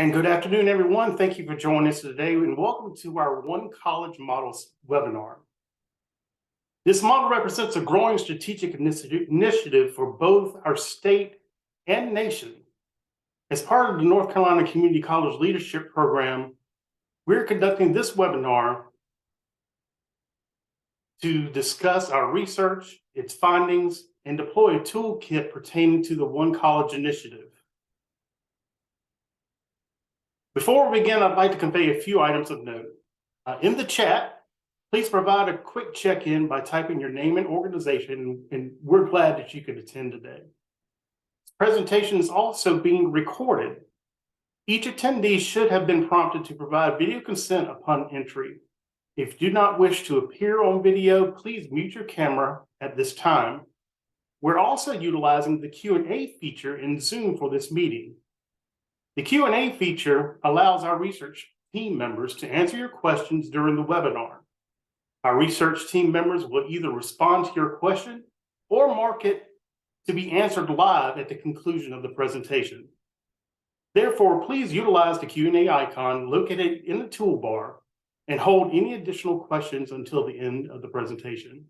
And good afternoon, everyone. Thank you for joining us today and welcome to our One College Models webinar. This model represents a growing strategic initiative for both our state and nation. As part of the North Carolina Community College Leadership Program, we're conducting this webinar to discuss our research, its findings, and deploy a toolkit pertaining to the One College initiative. Before we begin, I'd like to convey a few items of note. In the chat, please provide a quick check-in by typing your name and organization, and we're glad that you could attend today. This presentation is also being recorded. Each attendee should have been prompted to provide video consent upon entry. If you do not wish to appear on video, please mute your camera at this time. We're also utilizing the Q&A feature in Zoom for this meeting. The Q&A feature allows our research team members to answer your questions during the webinar. Our research team members will either respond to your question or mark it to be answered live at the conclusion of the presentation. Therefore, please utilize the Q&A icon located in the toolbar and hold any additional questions until the end of the presentation.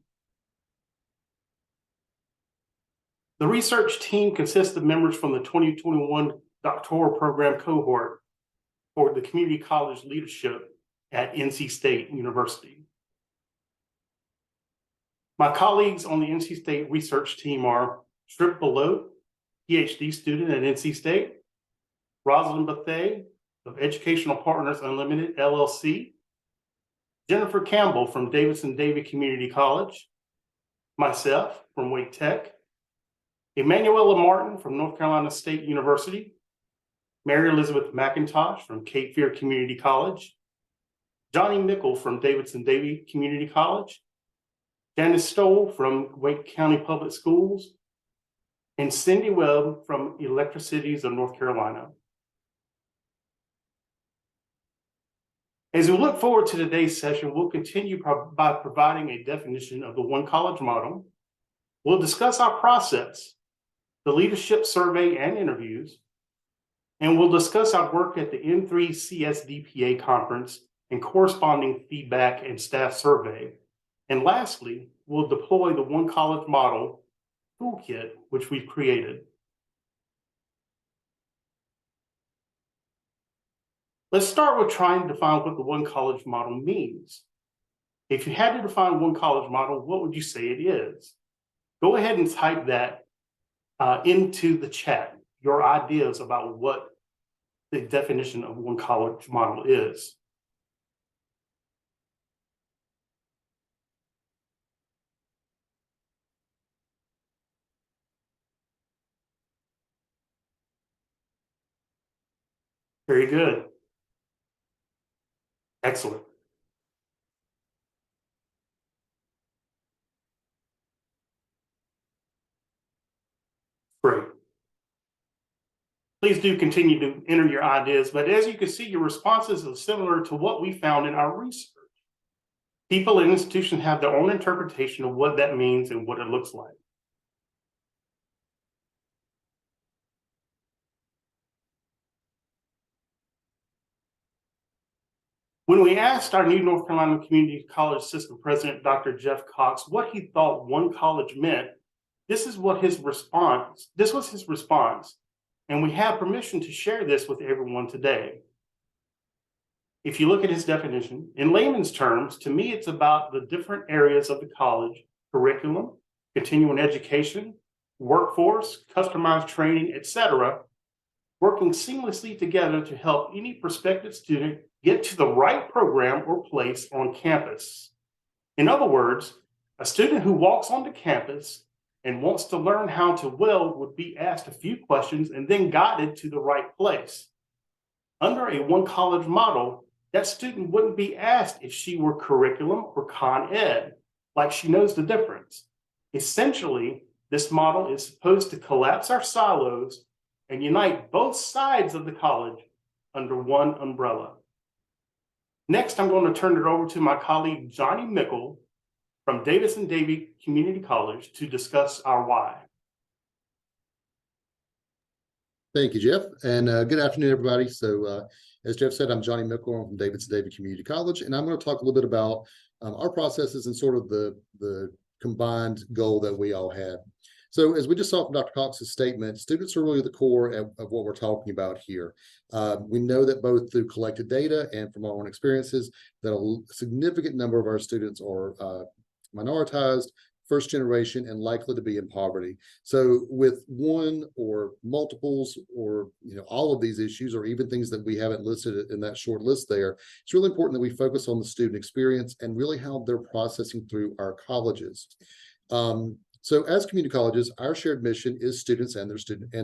The research team consists of members from the 2021 doctoral program cohort for the Community College Leadership at NC State University. My colleagues on the NC State research team are Trip Belote, PhD student at NC State, Rosalind Bethea of Educational Partners Unlimited, LLC, Jennifer Campbell from Davidson-Davie Community College, myself from Wake Tech, Emanuela Martin from North Carolina State University, Mary Elizabeth McIntosh from Cape Fear Community College, Johnny Mickle from Davidson-Davie Community College, Janice Stoll from Wake County Public Schools, and Cindy Webb from Electricities of North Carolina. As we look forward to today's session, we'll continue by providing a definition of the One College model. We'll discuss our process, the leadership survey and interviews, and we'll discuss our work at the N3 CSDPA conference and corresponding feedback and staff survey. And lastly, we'll deploy the One College model toolkit, which we've created. Let's start with trying to define what the One College model means. If you had to define One College model, what would you say it is? Go ahead and type that into the chat, your ideas about what the definition of One College model is. Very good. Excellent. Great. Please do continue to enter your ideas, but as you can see, your responses are similar to what we found in our research. People and institutions have their own interpretation of what that means and what it looks like. When we asked our new North Carolina Community College System President, Dr. Jeff Cox, what he thought One College meant, this was his response, and we have permission to share this with everyone today. If you look at his definition, in layman's terms, to me, it's about the different areas of the college: curriculum, continuing education, workforce, customized training, etc., working seamlessly together to help any prospective student get to the right program or place on campus. In other words, a student who walks onto campus and wants to learn how to weld would be asked a few questions and then guided to the right place. Under a One College model, that student wouldn't be asked if she were curriculum or con ed, like she knows the difference. Essentially, this model is supposed to collapse our silos and unite both sides of the college under one umbrella. Next, I'm going to turn it over to my colleague, Johnny Mickle from Davidson-Davie Community College to discuss our why. Thank you, Jeff, and good afternoon, everybody. So, as Jeff said, I'm Johnny Mickle from Davidson David Community College, and I'm going to talk a little bit about our processes and sort of the combined goal that we all had. So, as we just saw from Dr. Cox's statement, students are really the core of what we're talking about here. We know that both through collected data and from our own experiences, that a significant number of our students are minoritized, first generation, and likely to be in poverty. So with one or multiples or all of these issues, or even things that we haven't listed in that short list there, it's really important that we focus on the student experience and really how they're processing through our colleges. So as community colleges, our shared mission is students and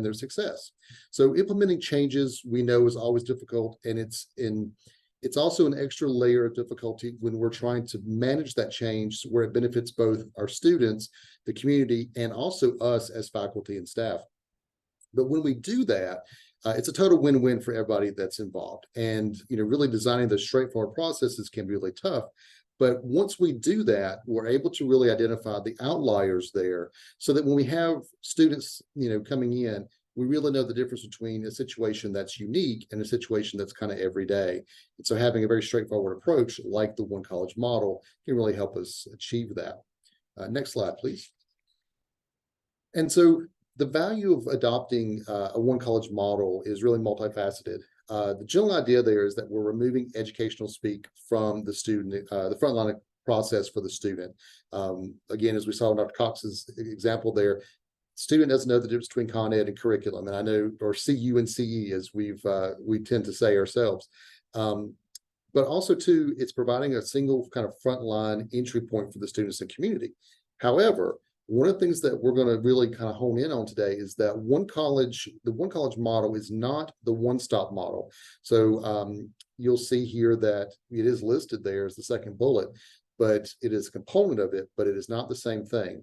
their success. So implementing changes we know is always difficult, and it's also an extra layer of difficulty when we're trying to manage that change where it benefits both our students, the community, and also us as faculty and staff. But when we do that, it's a total win-win for everybody that's involved. And really designing those straightforward processes can be really tough. But once we do that, we're able to really identify the outliers there so that when we have students, coming in, we really know the difference between a situation that's unique and a situation that's kind of everyday. And so having a very straightforward approach like the one college model can really help us achieve that. Next slide, please. And so the value of adopting a one college model is really multifaceted. The general idea there is that we're removing educational speak from the student, the frontline process for the student. Again, as we saw in Dr. Cox's example there, student doesn't know the difference between Con Ed and curriculum, and I know, or CU and CE, as we tend to say ourselves. But also too, it's providing a single kind of frontline entry point for the students and community. However, one of the things that we're going to really kind of hone in on today is that the one college model is not the one-stop model. So you'll see here that it is listed there as the second bullet, but it is a component of it, but it is not the same thing.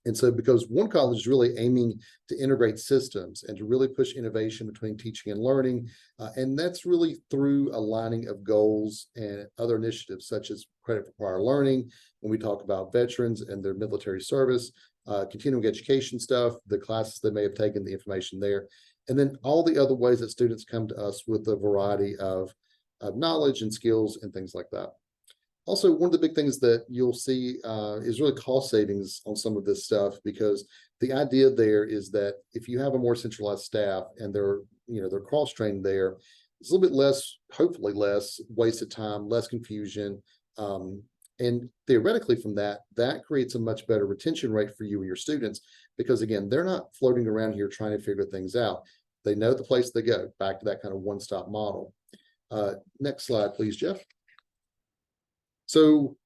And so because one college is really aiming to integrate systems and to really push innovation between teaching and learning, and that's really through aligning of goals and other initiatives such as credit for prior learning, when we talk about veterans and their military service, continuing education stuff, the classes they may have taken, the information there, and then all the other ways that students come to us with a variety of knowledge and skills and things like that. Also, one of the big things that you'll see is really cost savings on some of this stuff, because the idea there is that if you have a more centralized staff and they're cross-trained there, it's a little bit less, hopefully less wasted time, less confusion. And theoretically from that creates a much better retention rate for you and your students, because again, they're not floating around here trying to figure things out. They know the place they go, back to that kind of one-stop model. Next slide, please, Jeff. So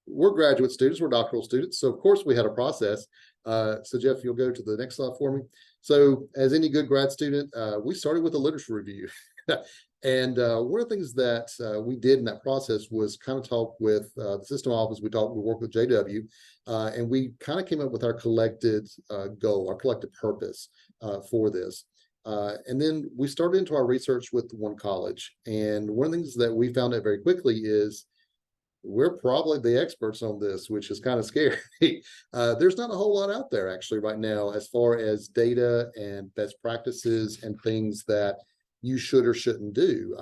we're graduate students, we're doctoral students. So of course we had a process. So Jeff, you'll go to the next slide for me. So as any good grad student, we started with a literature review. And one of the things that we did in that process was kind of talk with the system office. We worked with JW, and we kind of came up with our collected goal, our collective purpose for this. And then we started into our research with one college. And one of the things that we found out very quickly is we're probably the experts on this, which is kind of scary. There's not a whole lot out there actually right now as far as data and best practices and things that you should or shouldn't do.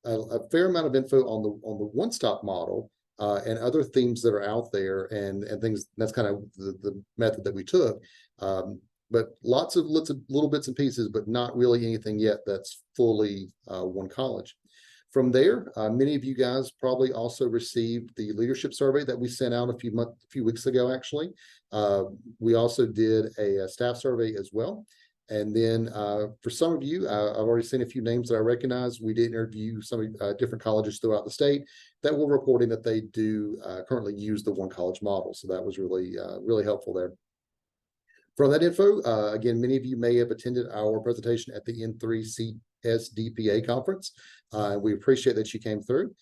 A fair amount of info on the one-stop model and other themes that are out there and things. That's kind of the method that we took. But lots of little bits and pieces, but not really anything yet that's fully one college. From there, many of you guys probably also received the leadership survey that we sent out a few weeks ago, actually. We also did a staff survey as well. And then for some of you, I've already seen a few names that I recognize. We did interview some different colleges throughout the state that were reporting that they do currently use the one college model. So that was really, really helpful there. From that info, again, many of you may have attended our presentation at the N3CSDPA conference. We appreciate that you came through.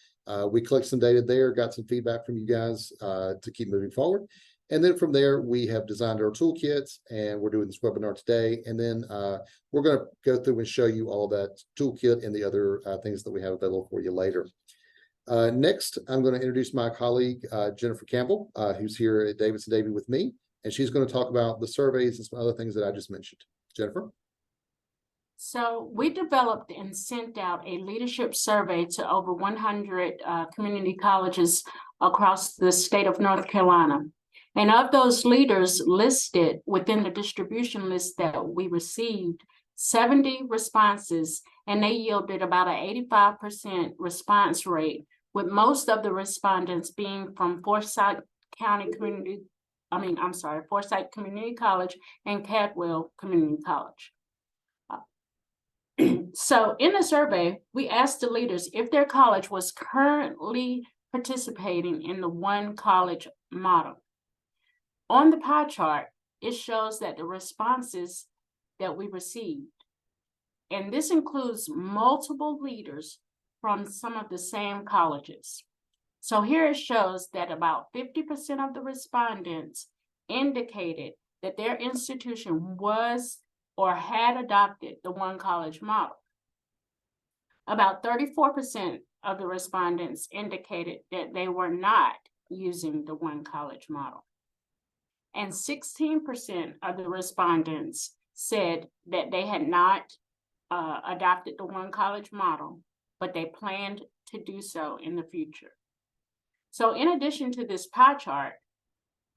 We collected some data there, got some feedback from you guys to keep moving forward. And then from there, we have designed our toolkits, and we're doing this webinar today. And then we're going to go through and show you all of that toolkit and the other things that we have available for you later. Next, I'm going to introduce my colleague, Jennifer Campbell, who's here at Davidson-Davie with me. And she's going to talk about the surveys and some other things that I just mentioned. Jennifer? So we developed and sent out a leadership survey to over 100 community colleges across the state of North Carolina. And of those leaders listed within the distribution list that we received, 70 responses, and they yielded about an 85% response rate, with most of the respondents being from Forsyth Community College and Cadwell Community College. So in the survey, we asked the leaders if their college was currently participating in the one college model. On the pie chart, it shows that the responses that we received, and this includes multiple leaders from some of the same colleges. So here it shows that about 50% of the respondents indicated that their institution was or had adopted the one college model. About 34% of the respondents indicated that they were not using the one college model. And 16% of the respondents said that they had not adopted the one college model, but they planned to do so in the future. So in addition to this pie chart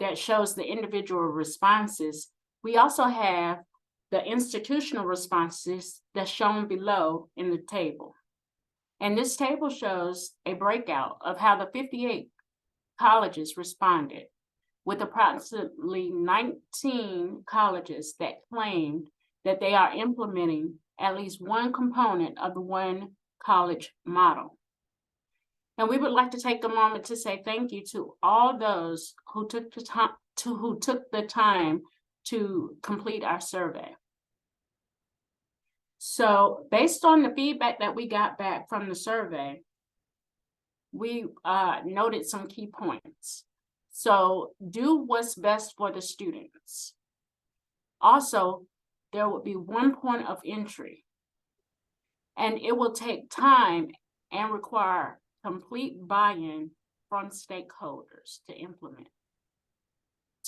that shows the individual responses, we also have the institutional responses that's shown below in the table. And this table shows a breakout of how the 58 colleges responded, with approximately 19 colleges that claimed that they are implementing at least one component of the one college model. And we would like to take a moment to say thank you to all those who took the time to complete our survey. So based on the feedback that we got back from the survey, we noted some key points. So do what's best for the students. Also, there will be one point of entry, and it will take time and require complete buy-in from stakeholders to implement.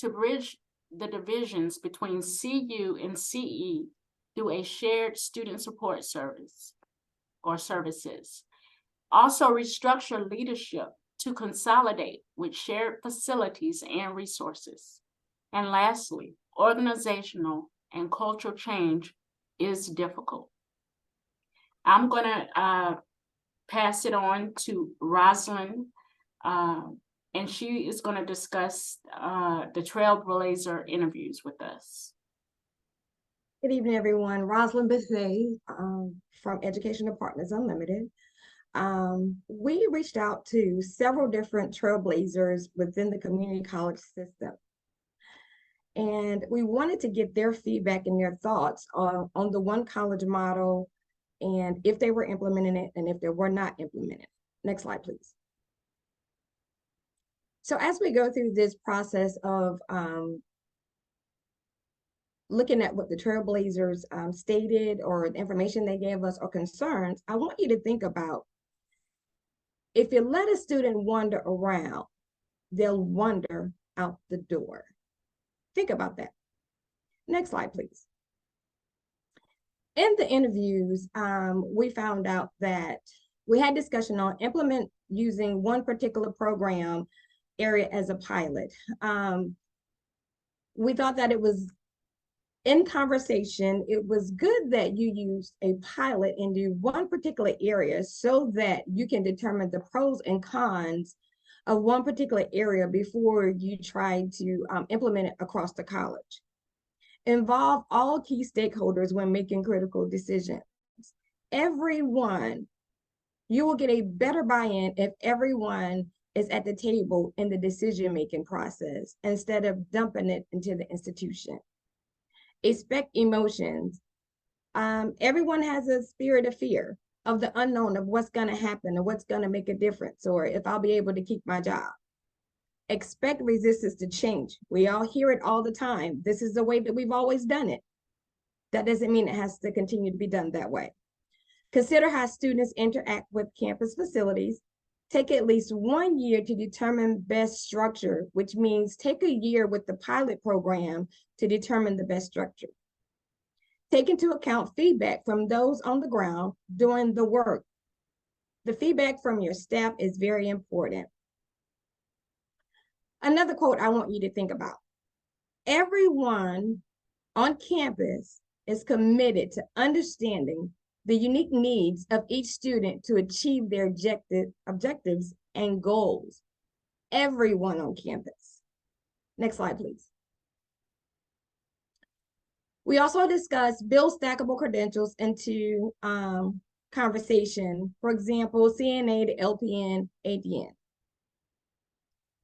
To bridge the divisions between CU and CE through a shared student support service or services. Also restructure leadership to consolidate with shared facilities and resources. And lastly, organizational and cultural change is difficult. I'm gonna pass it on to Rosalind, and she is gonna discuss the Trailblazer interviews with us. Good evening, everyone. Rosalind Bethay from Educational Partners Unlimited. We reached out to several different trailblazers within the community college system. And we wanted to get their feedback and their thoughts on the one college model, and if they were implementing it and if they were not implementing it. Next slide, please. So as we go through this process of looking at what the Trailblazers stated or the information they gave us or concerns, I want you to think about, if you let a student wander around, they'll wander out the door. Think about that. Next slide, please. In the interviews, we found out that we had discussion on implement using one particular program area as a pilot. We thought that it was, in conversation, it was good that you use a pilot into one particular area so that you can determine the pros and cons of one particular area before you try to implement it across the college. Involve all key stakeholders when making critical decisions. Everyone, you will get a better buy-in if everyone is at the table in the decision-making process instead of dumping it into the institution. Expect emotions. Everyone has a spirit of fear, of the unknown, of what's going to happen or what's going to make a difference, or if I'll be able to keep my job. Expect resistance to change. We all hear it all the time. This is the way that we've always done it. That doesn't mean it has to continue to be done that way. Consider how students interact with campus facilities. Take at least 1 year to determine best structure, which means take a year with the pilot program to determine the best structure. Take into account feedback from those on the ground doing the work. The feedback from your staff is very important. Another quote I want you to think about. Everyone on campus is committed to understanding the unique needs of each student to achieve their objectives and goals. Everyone on campus. Next slide, please. We also discussed build stackable credentials into conversation. For example, CNA to LPN, ADN.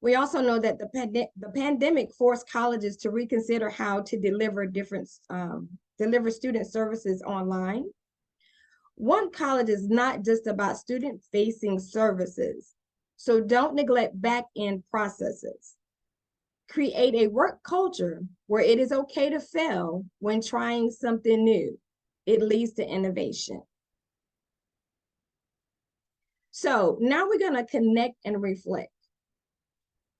We also know that the pandemic forced colleges to reconsider how to deliver deliver student services online. One college is not just about student-facing services, so don't neglect back-end processes. Create a work culture where it is okay to fail when trying something new. It leads to innovation. So now we're going to connect and reflect.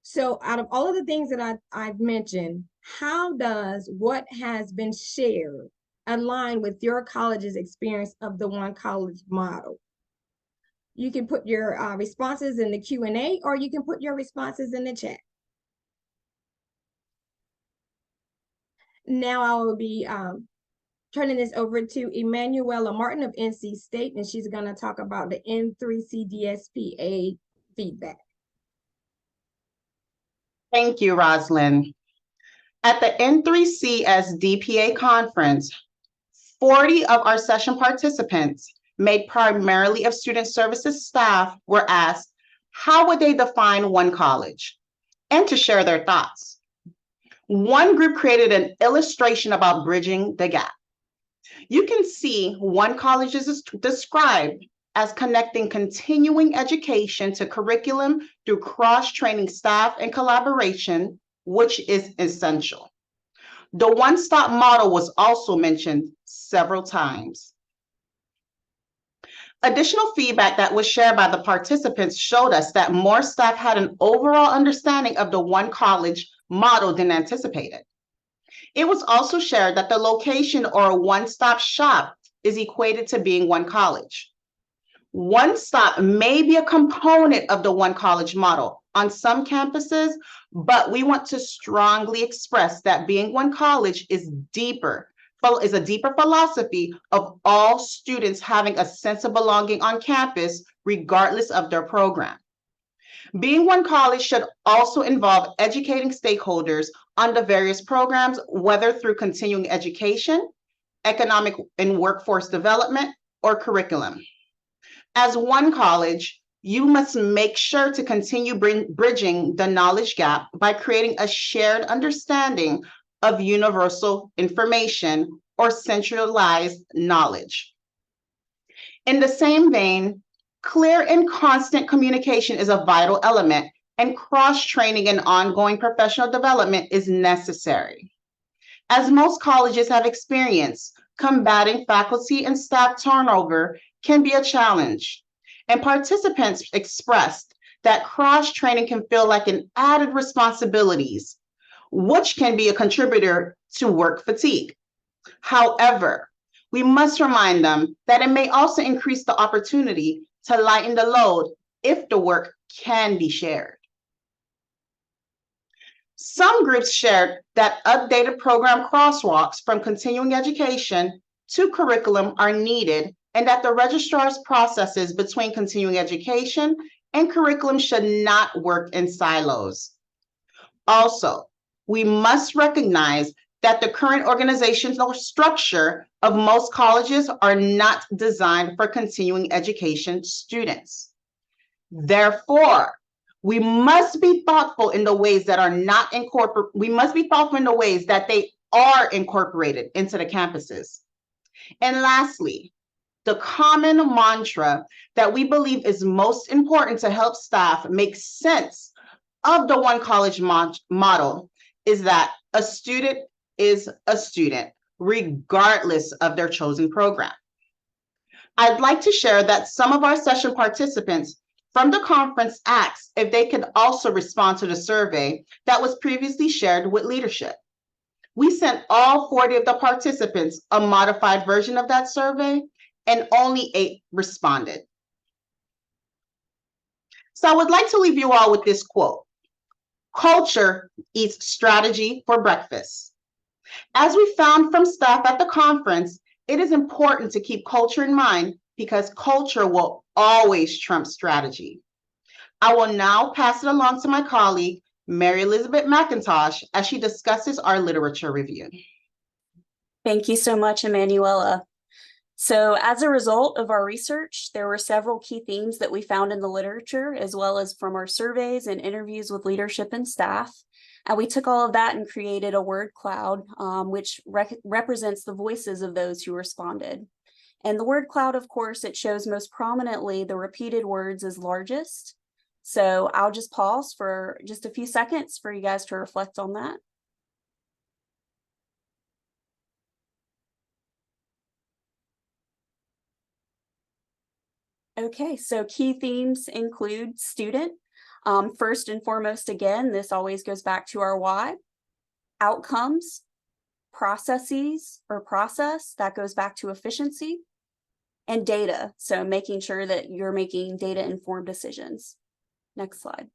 So out of all of the things that I've mentioned, how does what has been shared align with your college's experience of the One College model? You can put your responses in the Q&A, or you can put your responses in the chat. Now I will be turning this over to Emanuela Martin of NC State, and she's going to talk about the N3C DSPA feedback. Thank you, Roslyn. At the N3CS DPA conference, 40 of our session participants, made primarily of student services staff, were asked how would they define One College, and to share their thoughts. One group created an illustration about bridging the gap. You can see One College is described as connecting continuing education to curriculum through cross-training staff and collaboration, which is essential. The one-stop model was also mentioned several times. Additional feedback that was shared by the participants showed us that more staff had an overall understanding of the One College model than anticipated. It was also shared that the location or a one-stop shop is equated to being One College. One stop may be a component of the One College model on some campuses, but we want to strongly express that being One College is a deeper philosophy of all students having a sense of belonging on campus, regardless of their program. Being One College should also involve educating stakeholders on the various programs, whether through continuing education, economic and workforce development, or curriculum. As One College, you must make sure to continue bridging the knowledge gap by creating a shared understanding of universal information or centralized knowledge. In the same vein, clear and constant communication is a vital element, and cross-training and ongoing professional development is necessary. As most colleges have experienced, combating faculty and staff turnover can be a challenge, and participants expressed that cross-training can feel like an added responsibilities, which can be a contributor to work fatigue. However, we must remind them that it may also increase the opportunity to lighten the load if the work can be shared. Some groups shared that updated program crosswalks from continuing education to curriculum are needed, and that the registrar's processes between continuing education and curriculum should not work in silos. Also, we must recognize that the current organizational structure of most colleges are not designed for continuing education students. Therefore, we must be thoughtful in the ways that they are incorporated into the campuses. And lastly, the common mantra that we believe is most important to help staff make sense of the One College model is that a student is a student, regardless of their chosen program. I'd like to share that some of our session participants from the conference asked if they could also respond to the survey that was previously shared with leadership. We sent all 40 of the participants a modified version of that survey, and only 8 responded. So I would like to leave you all with this quote: "Culture eats strategy for breakfast." As we found from staff at the conference, it is important to keep culture in mind because culture will always trump strategy. I will now pass it along to my colleague, Mary Elizabeth McIntosh, as she discusses our literature review. Thank you so much, Emanuela. So as a result of our research, there were several key themes that we found in the literature, as well as from our surveys and interviews with leadership and staff. And we took all of that and created a word cloud, which represents the voices of those who responded. And the word cloud, of course, it shows most prominently the repeated words as largest. So I'll just pause for just a few seconds for you guys to reflect on that. Okay, so key themes include student. First and foremost, again, this always goes back to our why. Outcomes, processes or process, that goes back to efficiency. And data, so making sure that you're making data-informed decisions. Next slide.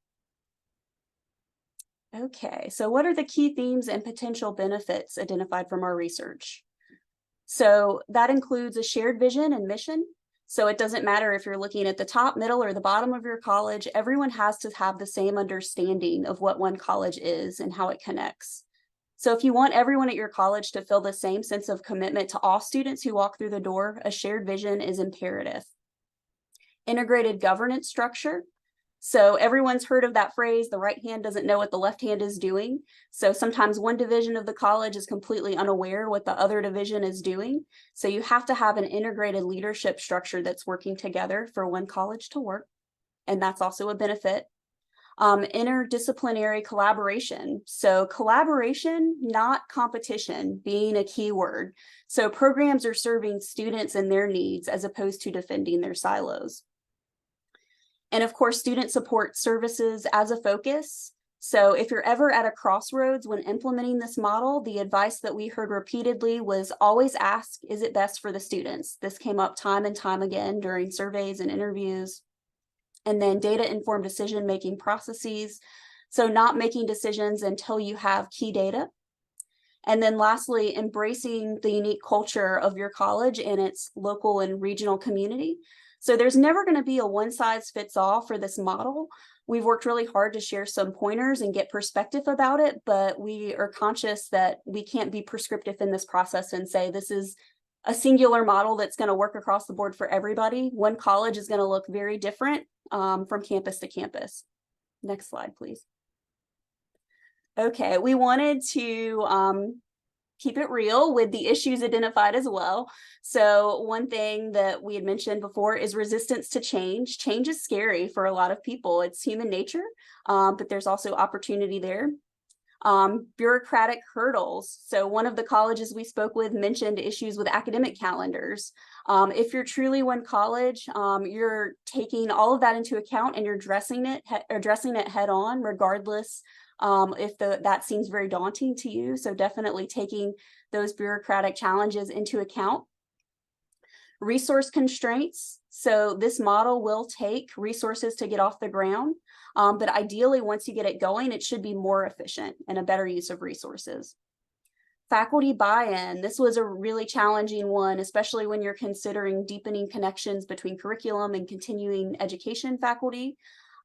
Okay, so what are the key themes and potential benefits identified from our research? So that includes a shared vision and mission. So it doesn't matter if you're looking at the top, middle, or the bottom of your college, everyone has to have the same understanding of what one college is and how it connects. So if you want everyone at your college to feel the same sense of commitment to all students who walk through the door, a shared vision is imperative. Integrated governance structure. So everyone's heard of that phrase, the right hand doesn't know what the left hand is doing. So sometimes one division of the college is completely unaware what the other division is doing. So you have to have an integrated leadership structure that's working together for one college to work. And that's also a benefit. Interdisciplinary collaboration. So collaboration, not competition, being a key word. So programs are serving students and their needs as opposed to defending their silos. And of course, student support services as a focus. So if you're ever at a crossroads when implementing this model, the advice that we heard repeatedly was always ask, is it best for the students? This came up time and time again during surveys and interviews. And then data-informed decision-making processes. So not making decisions until you have key data. And then lastly, embracing the unique culture of your college and its local and regional community. So there's never going to be a one-size-fits-all for this model. We've worked really hard to share some pointers and get perspective about it, but we are conscious that we can't be prescriptive in this process and say this is a singular model that's going to work across the board for everybody. One college is going to look very different from campus to campus. Next slide, please. Okay, we wanted to keep it real with the issues identified as well. So one thing that we had mentioned before is resistance to change. Change is scary for a lot of people. It's human nature, but there's also opportunity there. Bureaucratic hurdles. So one of the colleges we spoke with mentioned issues with academic calendars. If you're truly one college, you're taking all of that into account and you're addressing it head on, regardless if that seems very daunting to you. So definitely taking those bureaucratic challenges into account. Resource constraints. So this model will take resources to get off the ground, but ideally once you get it going, it should be more efficient and a better use of resources. Faculty buy-in. This was a really challenging one, especially when you're considering deepening connections between curriculum and continuing education faculty.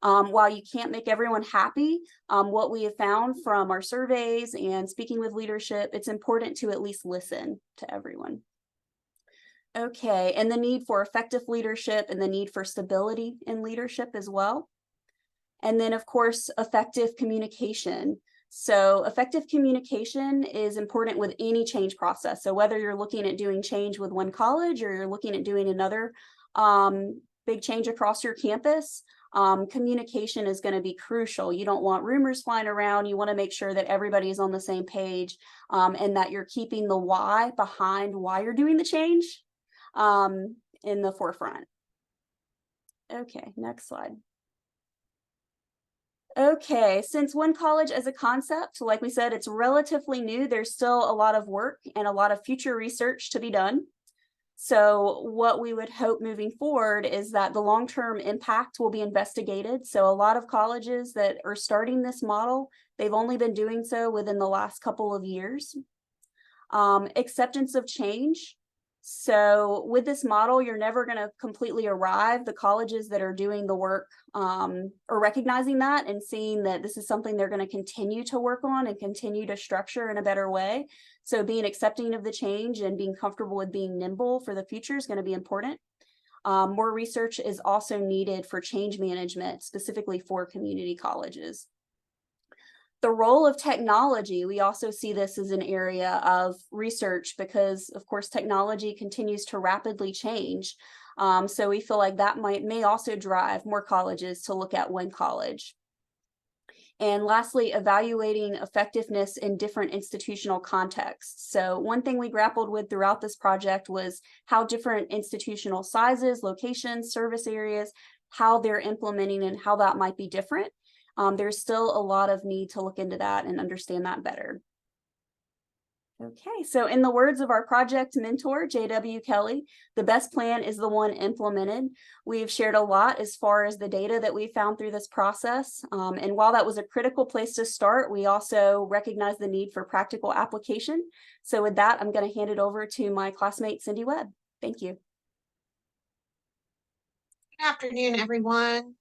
While you can't make everyone happy, what we have found from our surveys and speaking with leadership, it's important to at least listen to everyone. Okay, and the need for effective leadership and the need for stability in leadership as well. And then, of course, effective communication. So effective communication is important with any change process. So whether you're looking at doing change with one college or you're looking at doing another big change across your campus, communication is going to be crucial. You don't want rumors flying around. You want to make sure that everybody is on the same page and that you're keeping the why behind why you're doing the change in the forefront. Okay, next slide. Okay, since one college as a concept, like we said, it's relatively new. There's still a lot of work and a lot of future research to be done. So what we would hope moving forward is that the long-term impact will be investigated. So a lot of colleges that are starting this model, they've only been doing so within the last couple of years. Acceptance of change. So with this model, you're never going to completely arrive. The colleges that are doing the work are recognizing that and seeing that this is something they're going to continue to work on and continue to structure in a better way. So being accepting of the change and being comfortable with being nimble for the future is going to be important. More research is also needed for change management, specifically for community colleges. The role of technology, we also see this as an area of research because, of course, technology continues to rapidly change. So we feel like that may also drive more colleges to look at one college. And lastly, evaluating effectiveness in different institutional contexts. So one thing we grappled with throughout this project was how different institutional sizes, locations, service areas, how they're implementing and how that might be different. There's still a lot of need to look into that and understand that better. Okay, so in the words of our project mentor, J.W. Kelly, the best plan is the one implemented. We've shared a lot as far as the data that we found through this process. And while that was a critical place to start, we also recognize the need for practical application. So with that, I'm going to hand it over to my classmate, Cindy Webb. Thank you. Good afternoon, everyone.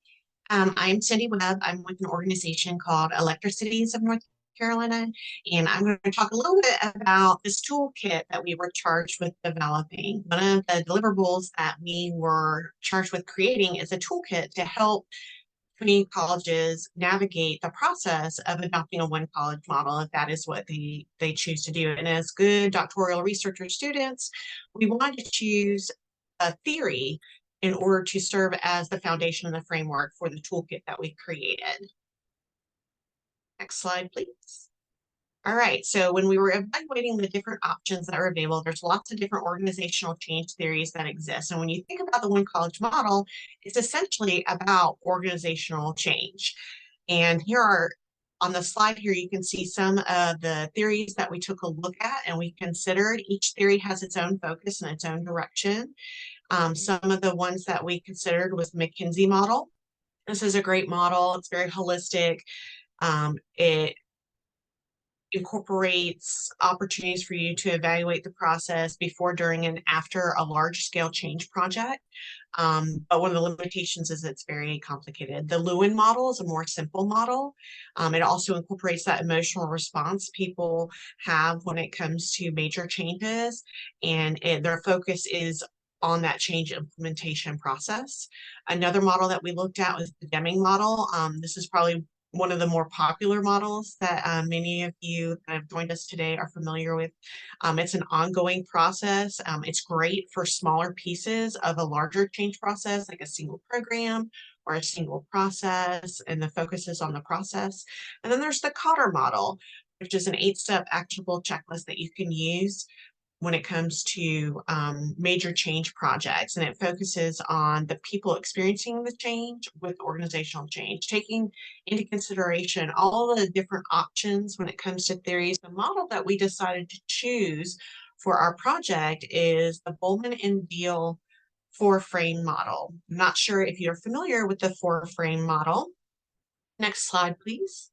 I'm Cindy Webb. I'm with an organization called Electricities of North Carolina, and I'm going to talk a little bit about this toolkit that we were charged with developing. One of the deliverables that we were charged with creating is a toolkit to help community colleges navigate the process of adopting a one college model if that is what they choose to do. And as good doctoral researcher students, we wanted to choose a theory in order to serve as the foundation and the framework for the toolkit that we created. Next slide, please. All right, so when we were evaluating the different options that are available, there's lots of different organizational change theories that exist. And when you think about the one college model, it's essentially about organizational change. And here are, on the slide here, you can see some of the theories that we took a look at and we considered. Each theory has its own focus and its own direction. Some of the ones that we considered was the McKinsey model. This is a great model. It's very holistic. It incorporates opportunities for you to evaluate the process before, during, and after a large-scale change project. But one of the limitations is it's very complicated. The Lewin model is a more simple model. It also incorporates that emotional response people have when it comes to major changes, and their focus is on that change implementation process. Another model that we looked at was the Deming model. This is probably one of the more popular models that many of you that have joined us today are familiar with. It's an ongoing process. It's great for smaller pieces of a larger change process, like a single program or a single process, and the focus is on the process. And then there's the Cotter model, which is an 8-step actionable checklist that you can use when it comes to major change projects, and it focuses on the people experiencing the change with organizational change, taking into consideration all the different options when it comes to theories. The model that we decided to choose for our project is the Bowman and Deal 4-frame model. I'm not sure if you're familiar with the 4-frame model. Next slide, please.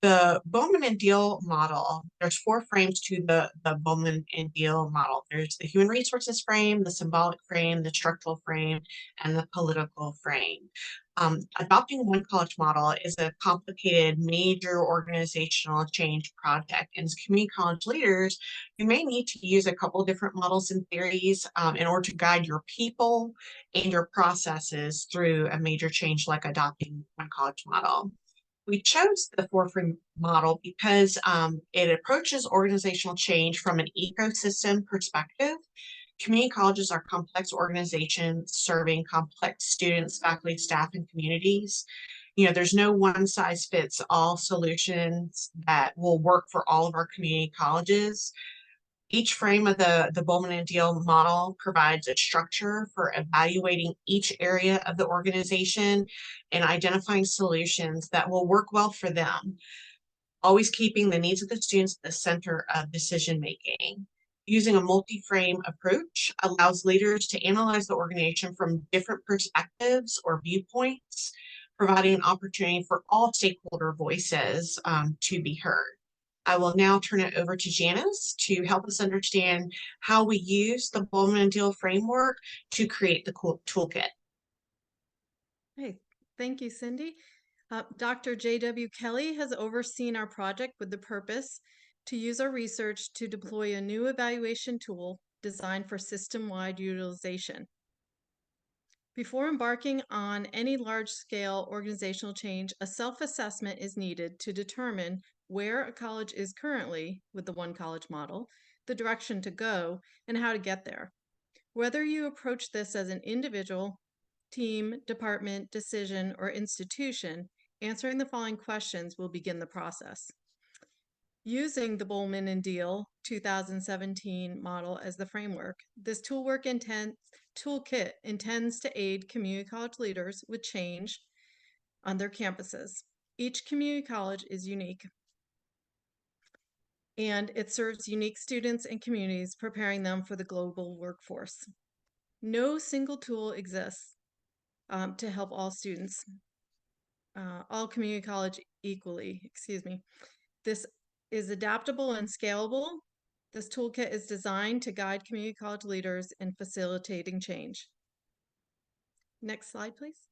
The Bowman and Deal model, there's 4 frames to the Bowman and Deal model. There's the human resources frame, the symbolic frame, the structural frame, and the political frame. Adopting one college model is a complicated, major organizational change project. And as community college leaders, you may need to use a couple different models and theories in order to guide your people and your processes through a major change like adopting one college model. We chose the 4-frame model because it approaches organizational change from an ecosystem perspective. Community colleges are complex organizations serving complex students, faculty, staff, and communities. You know, there's no one-size-fits-all solutions that will work for all of our community colleges. Each frame of the Bowman and Deal model provides a structure for evaluating each area of the organization and identifying solutions that will work well for them, always keeping the needs of the students at the center of decision making. Using a multi-frame approach allows leaders to analyze the organization from different perspectives or viewpoints, providing an opportunity for all stakeholder voices to be heard. I will now turn it over to Janice to help us understand how we use the Bowman and Deal framework to create the toolkit. Hey, thank you, Cindy. Dr. J.W. Kelly has overseen our project with the purpose to use our research to deploy a new evaluation tool designed for system-wide utilization. Before embarking on any large-scale organizational change, a self-assessment is needed to determine where a college is currently with the one college model, the direction to go, and how to get there. Whether you approach this as an individual, team, department, decision, or institution, answering the following questions will begin the process. Using the Bowman and Deal 2017 model as the framework, this toolkit intends to aid community college leaders with change on their campuses. Each community college is unique, and it serves unique students and communities, preparing them for the global workforce. No single tool exists to help all students, all community college equally, This is adaptable and scalable. This toolkit is designed to guide community college leaders in facilitating change. Next slide, please.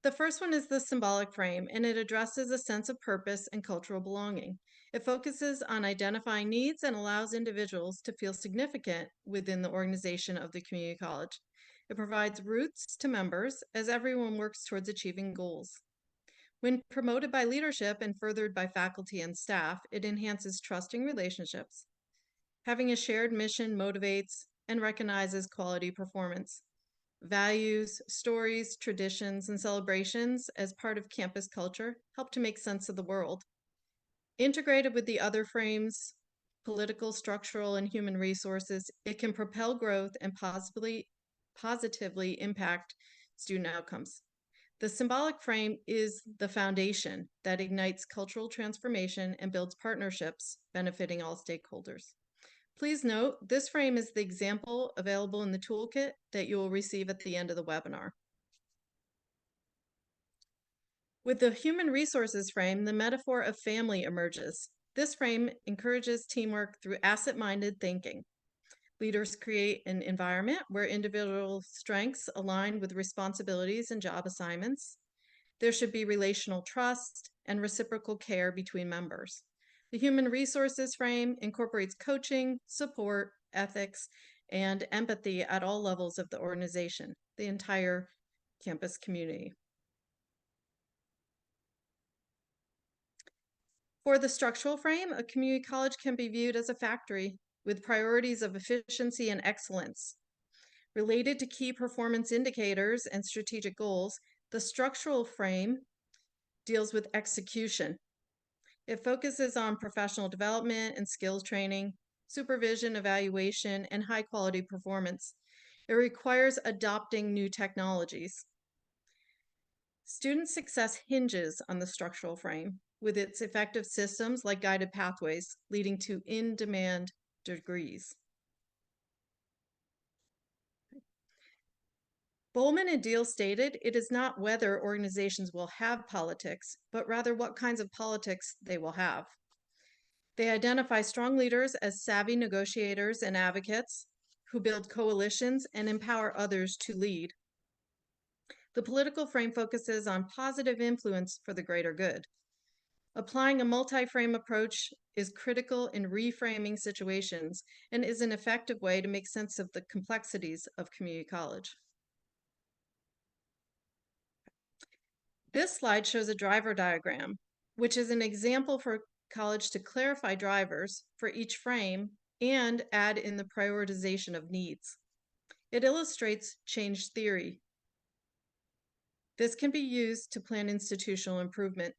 The first one is the symbolic frame, and it addresses a sense of purpose and cultural belonging. It focuses on identifying needs and allows individuals to feel significant within the organization of the community college. It provides roots to members as everyone works towards achieving goals. When promoted by leadership and furthered by faculty and staff, it enhances trusting relationships. Having a shared mission motivates and recognizes quality performance. Values, stories, traditions, and celebrations as part of campus culture help to make sense of the world. Integrated with the other frames, political, structural, and human resources, it can propel growth and positively impact student outcomes. The symbolic frame is the foundation that ignites cultural transformation and builds partnerships benefiting all stakeholders. Please note, this frame is the example available in the toolkit that you will receive at the end of the webinar. With the human resources frame, the metaphor of family emerges. This frame encourages teamwork through asset-minded thinking. Leaders create an environment where individual strengths align with responsibilities and job assignments. There should be relational trust and reciprocal care between members. The human resources frame incorporates coaching, support, ethics, and empathy at all levels of the organization, the entire campus community. For the structural frame, a community college can be viewed as a factory with priorities of efficiency and excellence. Related to key performance indicators and strategic goals, the structural frame deals with execution. It focuses on professional development and skills training, supervision, evaluation, and high-quality performance. It requires adopting new technologies. Student success hinges on the structural frame, with its effective systems like guided pathways leading to in-demand degrees. Bowman and Deal stated, it is not whether organizations will have politics, but rather what kinds of politics they will have. They identify strong leaders as savvy negotiators and advocates who build coalitions and empower others to lead. The political frame focuses on positive influence for the greater good. Applying a multi-frame approach is critical in reframing situations and is an effective way to make sense of the complexities of community college. This slide shows a driver diagram, which is an example for college to clarify drivers for each frame and add in the prioritization of needs. It illustrates change theory. This can be used to plan institutional improvement.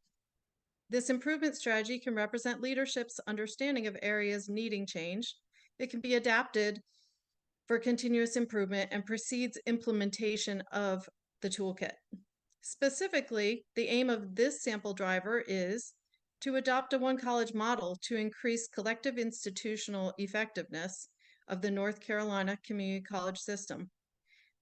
This improvement strategy can represent leadership's understanding of areas needing change. it can be adapted for continuous improvement and precedes implementation of the toolkit. Specifically, the aim of this sample driver is to adopt a one college model to increase collective institutional effectiveness of the North Carolina community college system.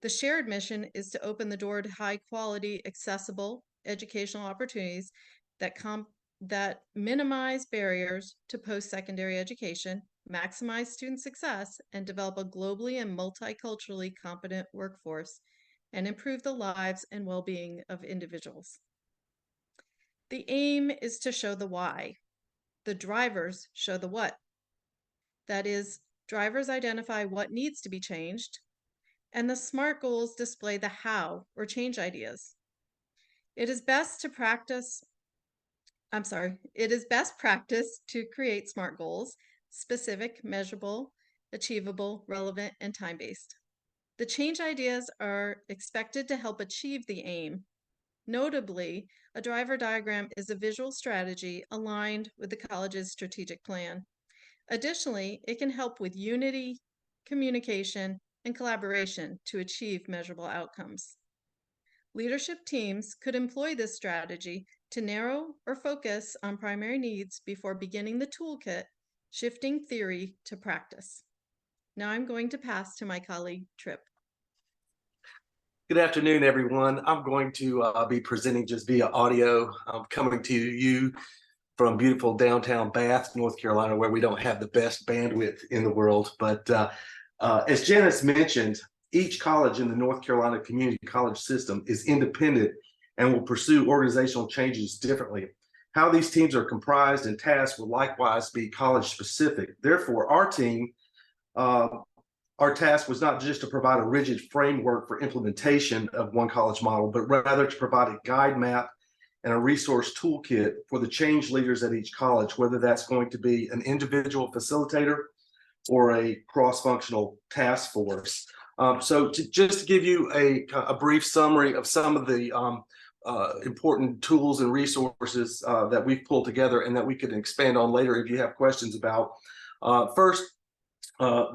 The shared mission is to open the door to high quality, accessible educational opportunities that minimize barriers to post-secondary education, maximize student success, and develop a globally and multiculturally competent workforce, and improve the lives and well-being of individuals. The aim is to show the why. The drivers show the what. That is, drivers identify what needs to be changed, and the SMART goals display the how or change ideas. It is best practice to create SMART goals: specific, measurable, achievable, relevant, and time-based. The change ideas are expected to help achieve the aim. Notably, a driver diagram is a visual strategy aligned with the college's strategic plan. Additionally, it can help with unity, communication, and collaboration to achieve measurable outcomes. Leadership teams could employ this strategy to narrow or focus on primary needs before beginning the toolkit, shifting theory to practice. Now I'm going to pass to my colleague, Tripp. Good afternoon, everyone. I'm going to be presenting just via audio. I'm coming to you from beautiful downtown Bath, North Carolina, where we don't have the best bandwidth in the world. But as Janice mentioned, each college in the North Carolina community college system is independent and will pursue organizational changes differently. How these teams are comprised and tasked will likewise be college specific. Therefore, our task was not just to provide a rigid framework for implementation of one college model, but rather to provide a guide map and a resource toolkit for the change leaders at each college, whether that's going to be an individual facilitator or a cross-functional task force. Just to give you a brief summary of some of the important tools and resources that we've pulled together and that we can expand on later if you have questions about. First,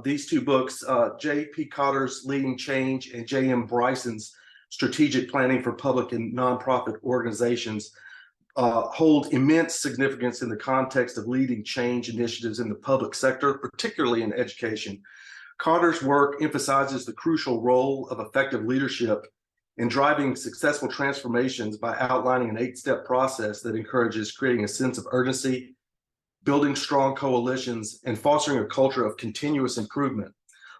these two books, J.P. Cotter's Leading Change and J.M. Bryson's Strategic Planning for Public and Nonprofit Organizations, hold immense significance in the context of leading change initiatives in the public sector, particularly in education. Cotter's work emphasizes the crucial role of effective leadership in driving successful transformations by outlining an 8-step process that encourages creating a sense of urgency, building strong coalitions, and fostering a culture of continuous improvement.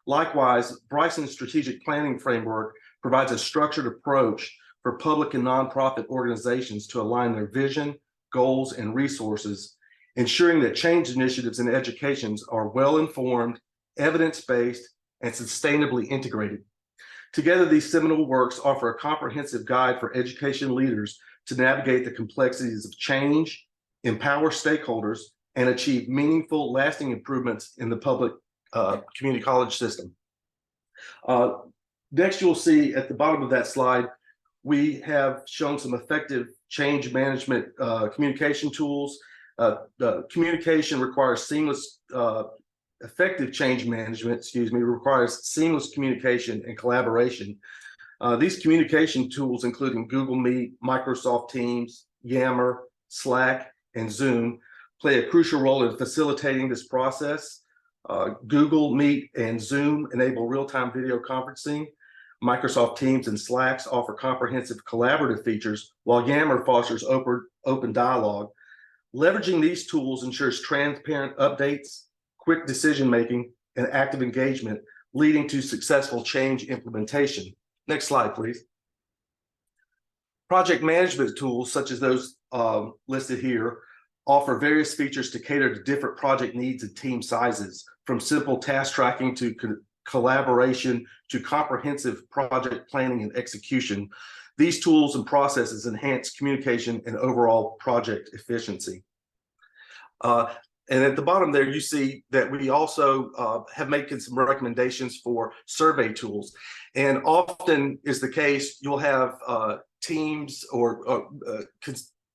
Likewise, Bryson's strategic planning framework provides a structured approach for public and nonprofit organizations to align their vision, goals, and resources, ensuring that change initiatives in education are well-informed, evidence-based, and sustainably integrated. Together, these seminal works offer a comprehensive guide for education leaders to navigate the complexities of change, empower stakeholders, and achieve meaningful, lasting improvements in the public community college system. Next, you'll see at the bottom of that slide, we have shown some effective change management communication tools. Communication requires effective change management, requires seamless communication and collaboration. These communication tools, including Google Meet, Microsoft Teams, Yammer, Slack, and Zoom, play a crucial role in facilitating this process. Google Meet and Zoom enable real-time video conferencing. Microsoft Teams and Slacks offer comprehensive collaborative features, while Yammer fosters open dialogue. Leveraging these tools ensures transparent updates, quick decision-making, and active engagement, leading to successful change implementation. Next slide, please. Project management tools, such as those listed here, offer various features to cater to different project needs and team sizes, from simple task tracking to collaboration to comprehensive project planning and execution. These tools and processes enhance communication and overall project efficiency. And at the bottom there, you see that we also have made some recommendations for survey tools. And often is the case, you'll have teams or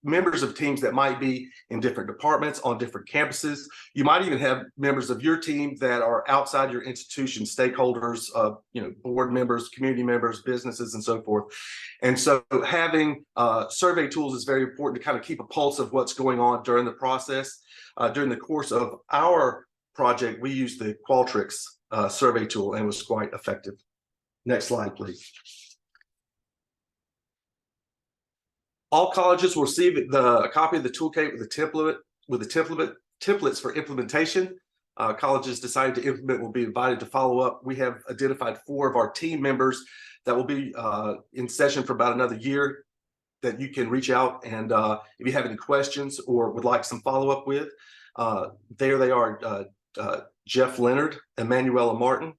members of teams that might be in different departments on different campuses. You might even have members of your team that are outside your institution, stakeholders, board members, community members, businesses, and so forth. And so having survey tools is very important to kind of keep a pulse of what's going on during the process. During the course of our project, we used the Qualtrics survey tool and it was quite effective. Next slide, please. All colleges will receive a copy of the toolkit with the templates for implementation. Colleges decided to implement will be invited to follow up. We have identified 4 of our team members that will be in session for about another year that you can reach out and if you have any questions or would like some follow-up with, there they are, Jeff Leonard, Emanuela Martin,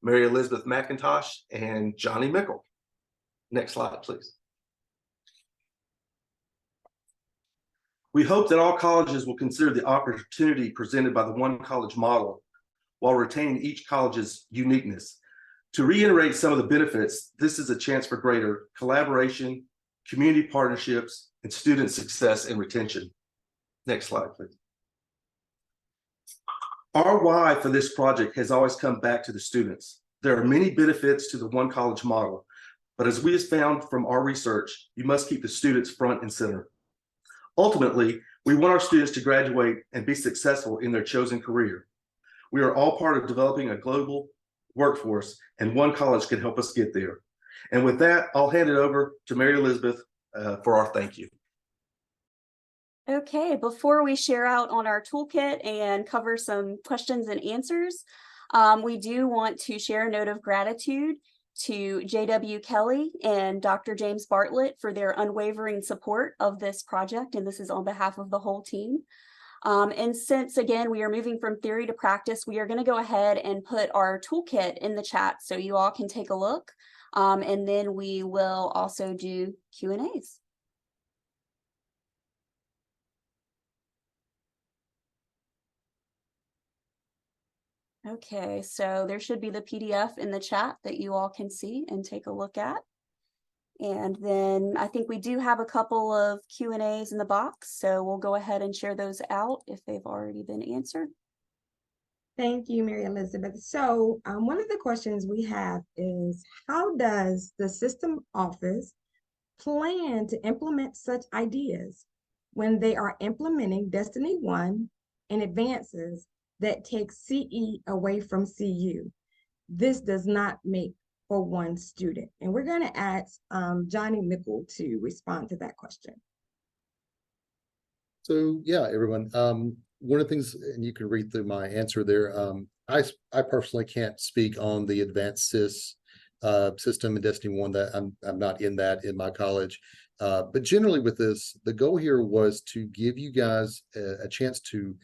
Mary Elizabeth McIntosh, and Johnny Mickle. Next slide, please. We hope that all colleges will consider the opportunity presented by the One College model while retaining each college's uniqueness. To reiterate some of the benefits, this is a chance for greater collaboration, community partnerships, and student success and retention. Next slide, please. Our why for this project has always come back to the students. There are many benefits to the One College model, but as we have found from our research, you must keep the students front and center. Ultimately, we want our students to graduate and be successful in their chosen career. We are all part of developing a global workforce, and One College can help us get there. And with that, I'll hand it over to Mary Elizabeth for our thank you. Okay, before we share out on our toolkit and cover some questions and answers, we do want to share a note of gratitude to J.W. Kelly and Dr. James Bartlett for their unwavering support of this project, and this is on behalf of the whole team. And since, again, we are moving from theory to practice, we are going to go ahead and put our toolkit in the chat so you all can take a look, and then we will also do Q&As. Okay, so there should be the PDF in the chat that you all can see and take a look at. And then I think we do have a couple of Q&As in the box, so we'll go ahead and share those out if they've already been answered. Thank you, Mary Elizabeth. So one of the questions we have is, how does the system office plan to implement such ideas when they are implementing Destiny One and advances that takes CE away from CU? This does not make for one student. And we're going to ask Johnny Mickle to respond to that question. So yeah, everyone, one of the things, and you can read through my answer there, I personally can't speak on the advanced SIS system in Destiny One. That I'm not in that in my college. But generally with this, the goal here was to give you guys a chance to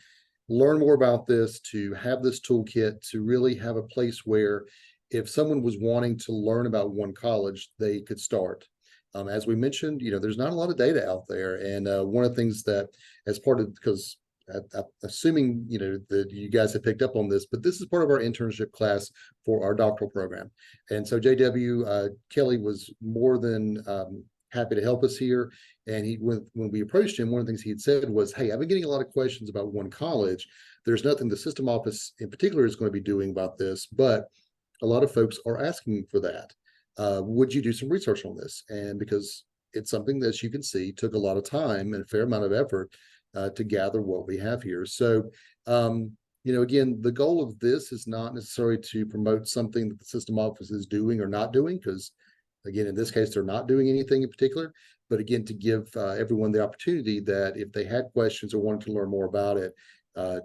learn more about this, to have this toolkit, to really have a place where if someone was wanting to learn about One College, they could start. As we mentioned, there's not a lot of data out there. And one of the things that as part of, because I'm assuming, that you guys have picked up on this, but this is part of our internship class for our doctoral program. And so JW Kelly was more than happy to help us here. And when we approached him, one of the things he had said was, hey, I've been getting a lot of questions about One College. There's nothing the system office in particular is going to be doing about this, but a lot of folks are asking for that. Would you do some research on this? And because it's something that, as you can see, took a lot of time and a fair amount of effort to gather what we have here. So, again, the goal of this is not necessarily to promote something that the system office is doing or not doing, because, again, in this case, they're not doing anything in particular, but again, to give everyone the opportunity that if they had questions or wanted to learn more about it,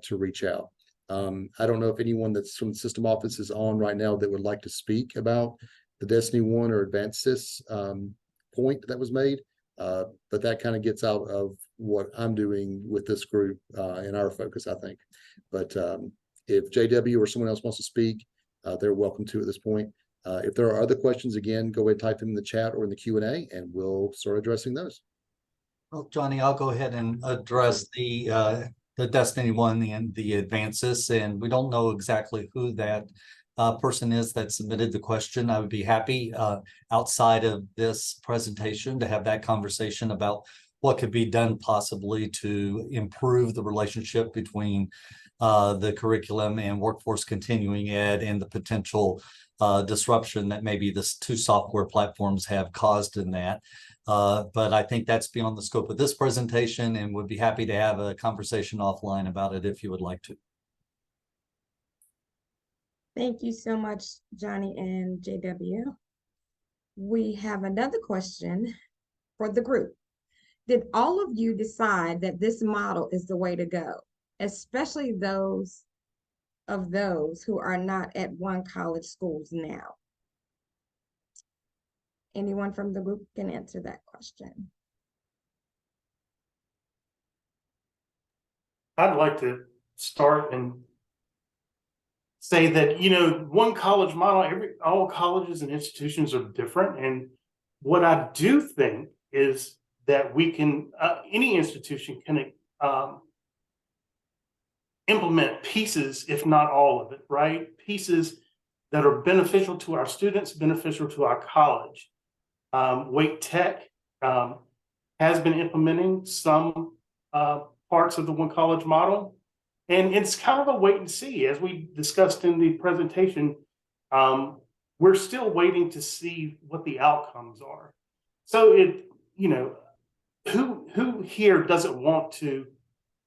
to reach out. I don't know if anyone that's from the system office is on right now that would like to speak about the Destiny One or Advanced SIS point that was made, but that kind of gets out of what I'm doing with this group and our focus, I think. But if JW or someone else wants to speak, they're welcome to at this point. If there are other questions, again, go ahead and type them in the chat or in the Q&A, and we'll start addressing those. Well, Johnny, I'll go ahead and address the Destiny One and the advances, and we don't know exactly who that person is that submitted the question. I would be happy outside of this presentation to have that conversation about what could be done possibly to improve the relationship between the curriculum and workforce continuing ed and the potential disruption that maybe the two software platforms have caused in that. But I think that's beyond the scope of this presentation, and would be happy to have a conversation offline about it if you would like to. Thank you so much, Johnny and JW. We have another question for the group. Did all of you decide that this model is the way to go, especially those who are not at one college schools now? Anyone from the group can answer that question. I'd like to start and say that, you know, one college model, all colleges and institutions are different. And what I do think is that we can, any institution can implement pieces, if not all of it, right? Pieces that are beneficial to our students, beneficial to our college. Wake Tech has been implementing some parts of the one college model. And it's kind of a wait and see. As we discussed in the presentation, we're still waiting to see what the outcomes are. So you know, who here doesn't want to,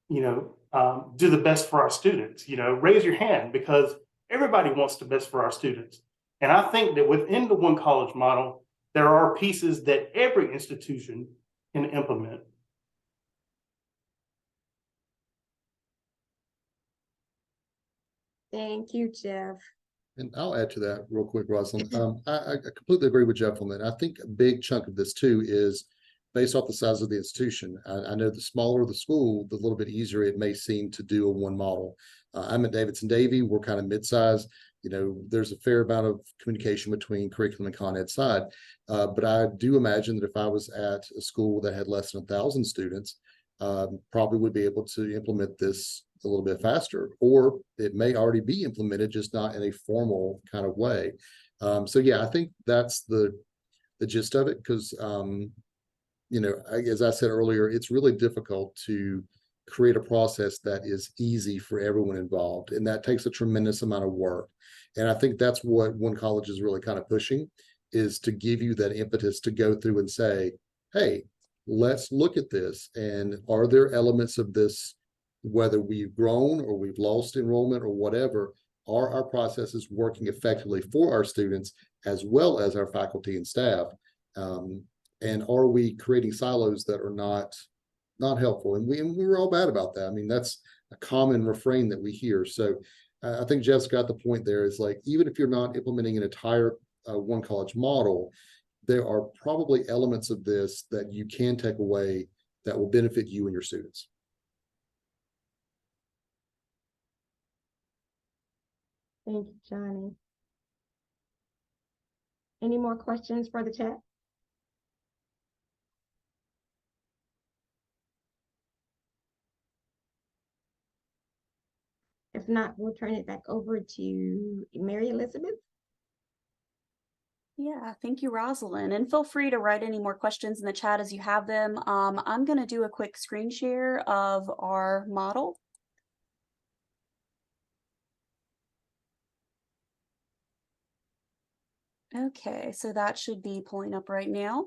you know, do the best for our students? You know, raise your hand, because everybody wants the best for our students. And I think that within the one college model, there are pieces that every institution can implement. Thank you, Jeff. And I'll add to that real quick, Rosalind. I completely agree with Jeff on that. I think a big chunk of this too is based off the size of the institution. I know the smaller the school, the little bit easier it may seem to do a one model. I'm at Davidson-Davie. We're kind of mid-sized. You know, there's a fair amount of communication between curriculum and Con Ed side. But I do imagine that if I was at a school that had less than 1,000 students, probably would be able to implement this a little bit faster, or it may already be implemented, just not in a formal kind of way. So yeah, I think that's the gist of it, because you know, as I said earlier, it's really difficult to create a process that is easy for everyone involved, and that takes a tremendous amount of work. And I think that's what one college is really kind of pushing, is to give you that impetus to go through and say, hey, let's look at this, and are there elements of this, whether we've grown or we've lost enrollment or whatever, are our processes working effectively for our students as well as our faculty and staff? And are we creating silos that are not helpful? And we're all bad about that. I mean, that's a common refrain that we hear. So I think Jeff's got the point there. Is like, even if you're not implementing an entire one college model, there are probably elements of this that you can take away that will benefit you and your students. Thank you, Johnny. Any more questions for the chat? If not, we'll turn it back over to Mary Elizabeth. Yeah, thank you, Rosalind. And feel free to write any more questions in the chat as you have them. I'm going to do a quick screen share of our model. Okay, so that should be pulling up right now.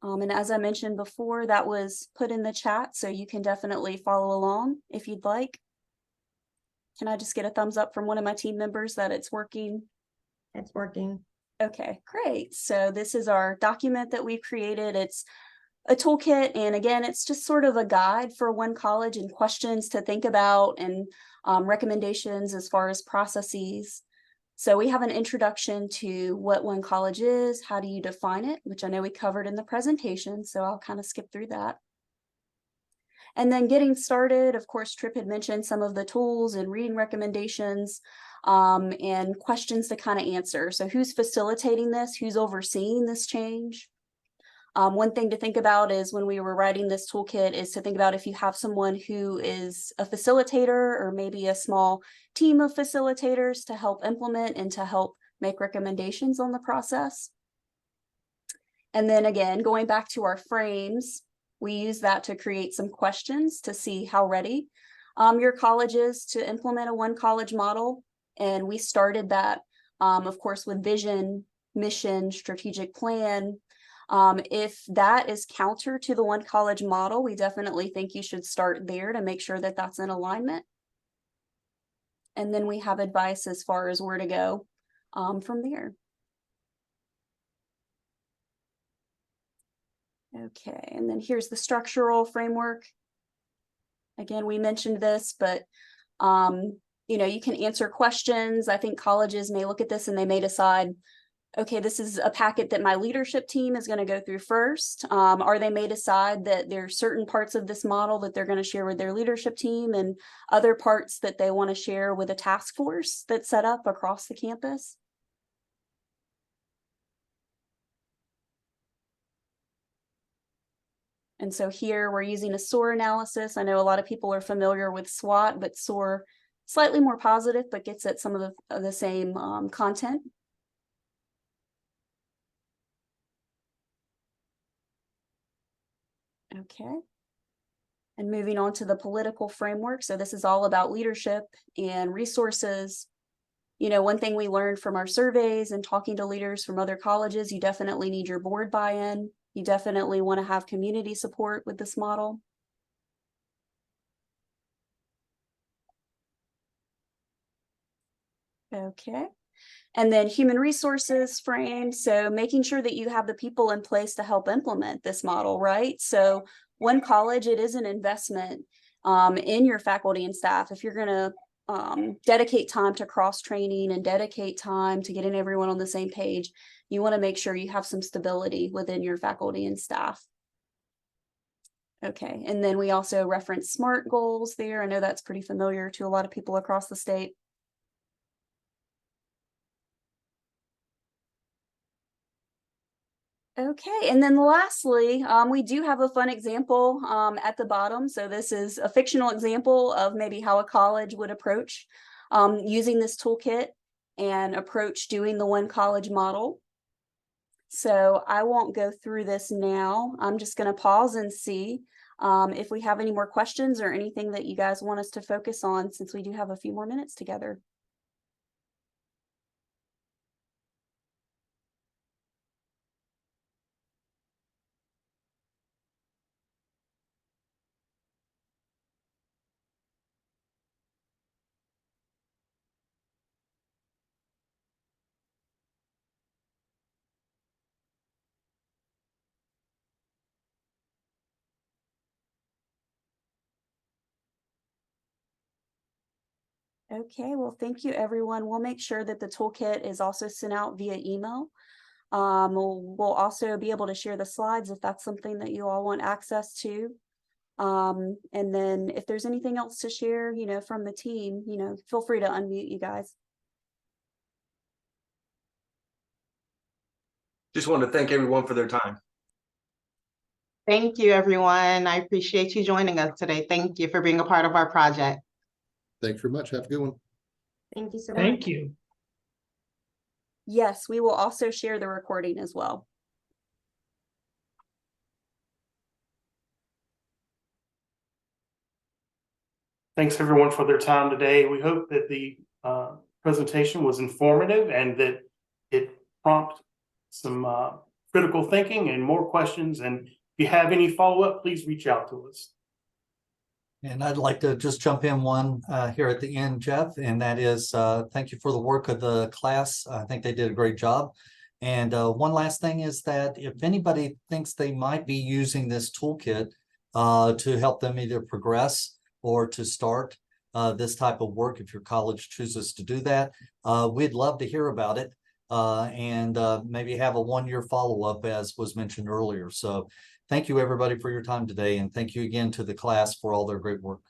And as I mentioned before, that was put in the chat, so you can definitely follow along if you'd like. Can I just get a thumbs up from one of my team members that it's working? It's working. Okay, great. So this is our document that we've created. It's a toolkit, and again, it's just sort of a guide for one college and questions to think about, and recommendations as far as processes. So we have an introduction to what one college is, how do you define it, which I know we covered in the presentation, so I'll kind of skip through that. And then getting started, of course, Tripp had mentioned some of the tools and reading recommendations and questions to kind of answer. So who's facilitating this? Who's overseeing this change? One thing to think about is when we were writing this toolkit is to think about if you have someone who is a facilitator or maybe a small team of facilitators to help implement and to help make recommendations on the process. And then again, going back to our frames, We use that to create some questions to see how ready your college is to implement a one college model. And we started that, of course, with vision, mission, strategic plan. If that is counter to the one college model, we definitely think you should start there to make sure that that's in alignment. And then we have advice as far as where to go from there. Okay, and then here's the structural framework. Again, we mentioned this, but you know, you can answer questions. I think colleges may look at this and they may decide, okay, this is a packet that my leadership team is going to go through first. Or they may decide that there are certain parts of this model that they're going to share with their leadership team and other parts that they want to share with a task force that's set up across the campus. And so here we're using a SOAR analysis. I know a lot of people are familiar with SWOT, but SOAR slightly more positive, but gets at some of the same content. Okay. And moving on to the political framework. So this is all about leadership and resources. You know, one thing we learned from our surveys and talking to leaders from other colleges, you definitely need your board buy-in. You definitely want to have community support with this model. Okay. And then human resources frame. So making sure that you have the people in place to help implement this model, right? So one college, it is an investment in your faculty and staff. If you're going to dedicate time to cross training and dedicate time to getting everyone on the same page, you want to make sure you have some stability within your faculty and staff. Okay, and then we also reference SMART goals there. I know that's pretty familiar to a lot of people across the state. Okay, and then lastly, we do have a fun example at the bottom. So this is a fictional example of maybe how a college would approach using this toolkit and approach doing the one college model. So I won't go through this now. I'm just going to pause and see if we have any more questions or anything that you guys want us to focus on, since we do have a few more minutes together. Okay, well, thank you, everyone. We'll make sure that the toolkit is also sent out via email. We'll also be able to share the slides if that's something that you all want access to. And then if there's anything else to share, you know, from the team, you know, feel free to unmute, you guys. Just wanted to thank everyone for their time. Thank you, everyone. I appreciate you joining us today. Thank you for being a part of our project. Thanks very much. Have a good one. Thank you so much. Thank you. Yes, we will also share the recording as well. Thanks everyone for their time today. We hope that the presentation was informative and that it prompted some critical thinking and more questions. And if you have any follow-up, please reach out to us. And I'd like to just jump in one here at the end, Jeff, and that is thank you for the work of the class. I think they did a great job. And one last thing is that if anybody thinks they might be using this toolkit to help them either progress or to start this type of work, if your college chooses to do that, we'd love to hear about it and maybe have a one-year follow-up, as was mentioned earlier. So thank you, everybody, for your time today. And thank you again to the class for all their great work.